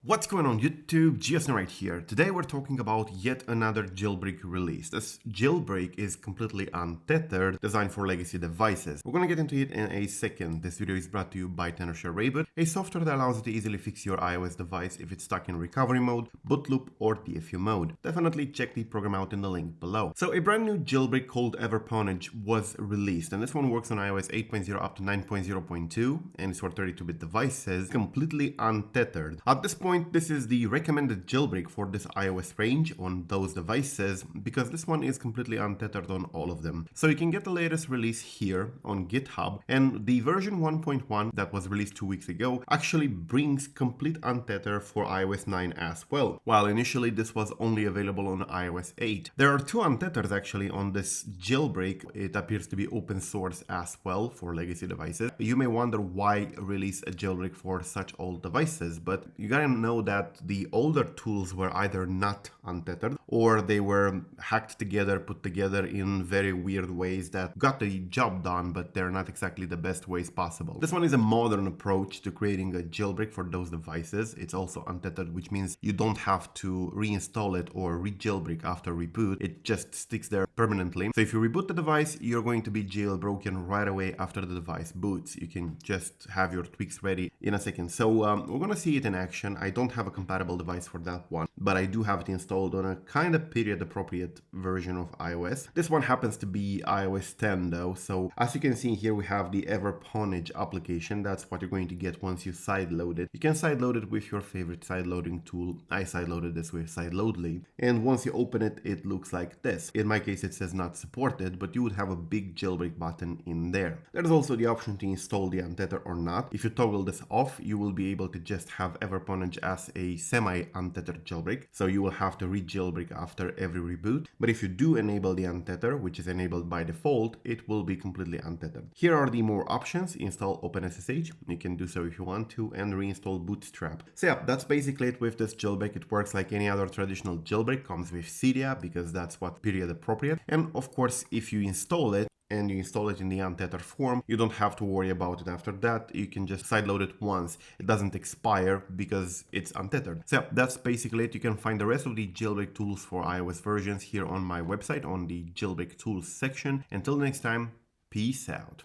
What's going on YouTube? GSN right here. Today we're talking about yet another jailbreak release. This jailbreak is completely untethered, designed for legacy devices. We're gonna get into it in a second. This video is brought to you by Tenorshare Reboot, a software that allows you to easily fix your iOS device if it's stuck in recovery mode, boot loop, or DFU mode. Definitely check the program out in the link below. So a brand new jailbreak called EverPwnage was released, and this one works on iOS 8.0 up to 9.0.2, and it's for 32-bit devices, completely untethered. At this point, this is the recommended jailbreak for this iOS range on those devices because this one is completely untethered on all of them. So you can get the latest release here on GitHub, and the version 1.1 that was released 2 weeks ago actually brings complete untether for iOS 9 as well, while initially this was only available on iOS 8. There are two untethers actually on this jailbreak. It appears to be open source as well for legacy devices. You may wonder why release a jailbreak for such old devices, but you gotta know that the older tools were either not untethered or they were hacked together, put together in very weird ways that got the job done, but they're not exactly the best ways possible. This one is a modern approach to creating a jailbreak for those devices. It's also untethered, which means you don't have to reinstall it or re-jailbreak after reboot. It just sticks there permanently. So if you reboot the device, you're going to be jailbroken right away after the device boots. You can just have your tweaks ready in a second. So we're gonna see it in action. I don't have a compatible device for that one, but I do have it installed on a kind of period appropriate version of iOS. This one happens to be iOS 10 though, so as you can see here we have the EverPwnage application. That's what you're going to get once you sideload it. You can sideload it with your favorite sideloading tool. I sideloaded this with Sideloadly, and once you open it, it looks like this. In my case it says not supported, but you would have a big jailbreak button in there. There's also the option to install the untether or not. If you toggle this off, you will be able to just have EverPwnage as a semi-untethered jailbreak, so you will have to re-jailbreak after every reboot. But if you do enable the untether, which is enabled by default, it will be completely untethered. Here are the more options. Install OpenSSH, you can do so if you want to, and reinstall Bootstrap. So yeah, that's basically it with this jailbreak. It works like any other traditional jailbreak, comes with Cydia because that's what period appropriate. And of course, if you install it, and you install it in the untethered form, you don't have to worry about it after that. You can just sideload it once. It doesn't expire because it's untethered. So yeah, that's basically it. You can find the rest of the jailbreak tools for iOS versions here on my website on the jailbreak tools section. Until next time, peace out.